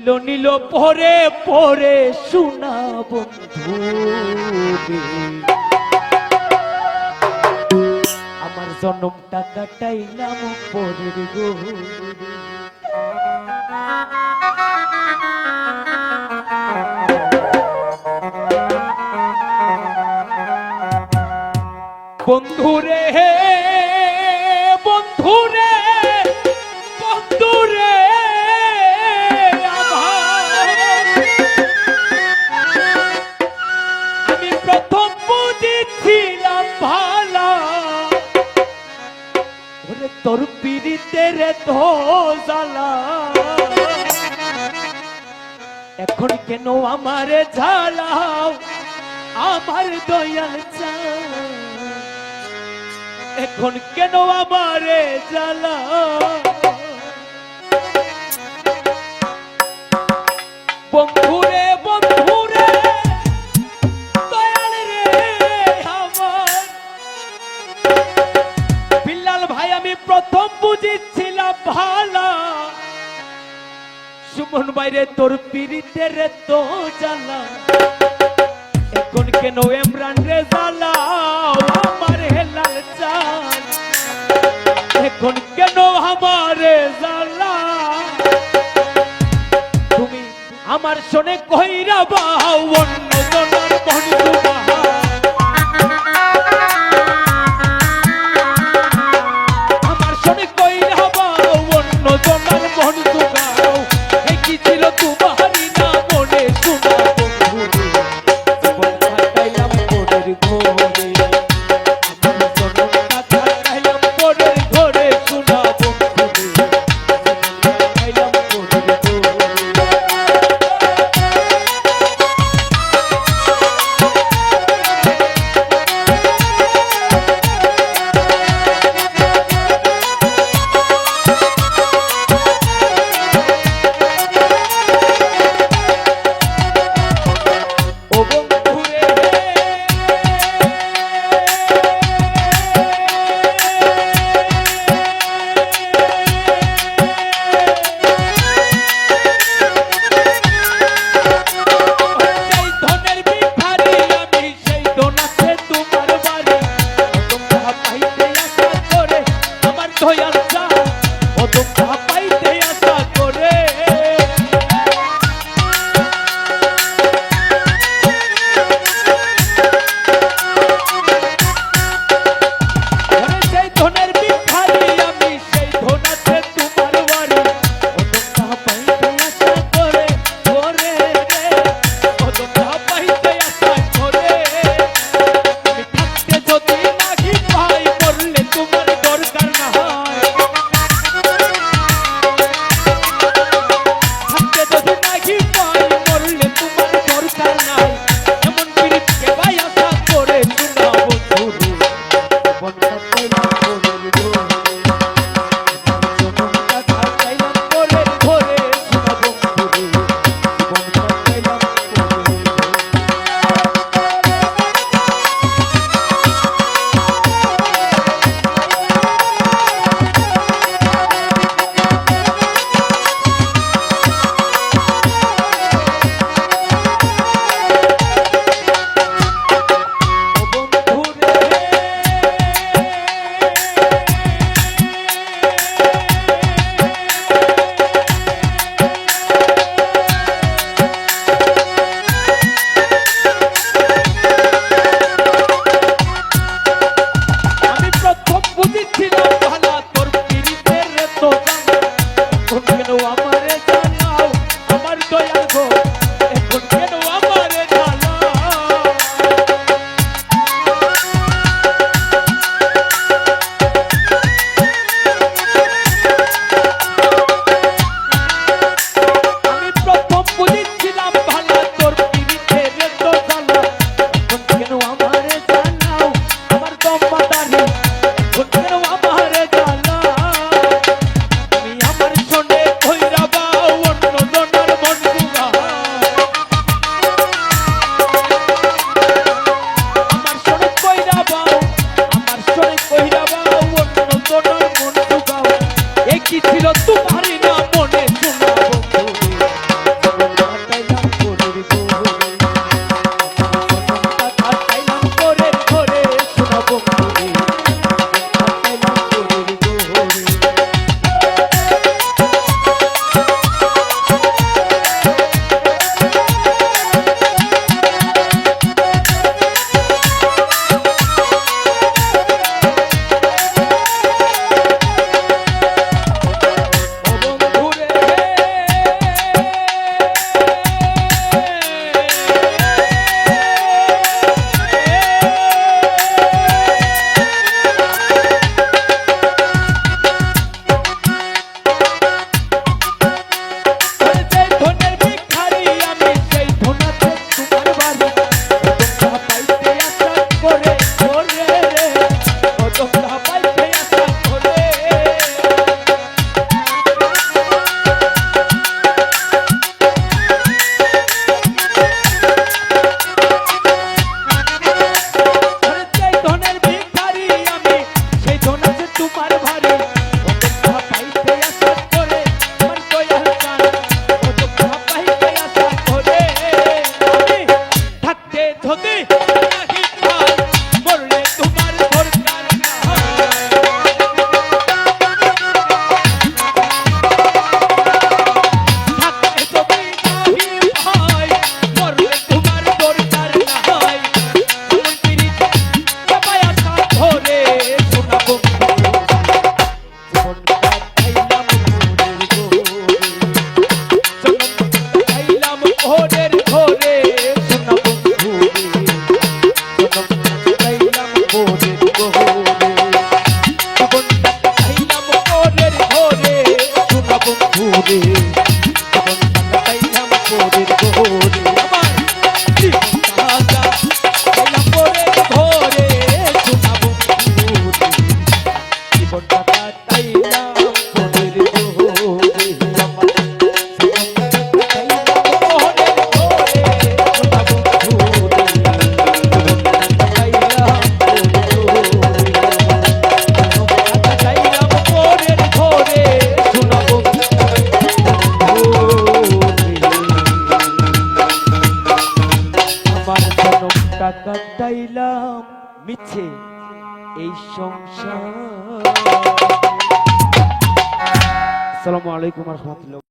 নিল নিল পরে পরে শোনা বন্ধু আমার জন্মটা কাটাইলাম পরের গো বন্ধুরে বন্ধুরে বন্ধুরে আমি প্রথম বুঝেছিলাম ভালা ওরে তোর পিড়িতের তো জ্বালা এখন কেন আমারে ঝালাও আমার দয়াল চাও এখন কেন আমারে জ্বালা বন্ধুরে বন্ধুরে দয়াল রে আমার বিল্লাল ভাই আমি প্রথম বুঝেছিলাম ভালা সুমন বাইরে তোর পিড়িতের তো জ্বালা এখন কেন ইমরান রে জ্বালাও আমার হেলাল চান এখন কেন আমারে জ্বালা তুমি আমার শোনে কইরা বাও অন্য জনের বন্ধু বাহা আমার শোনে কইরা বাও অন্য জনের বন্ধু বাহা এই কি ছিল তোমারই না মনে শোনা কাটাইলাম মনের জোরে আমার কাটাইলাম মিছে এই সংসার। আসসালামু আলাইকুম ওয়া রাহমাতুল্লাহ।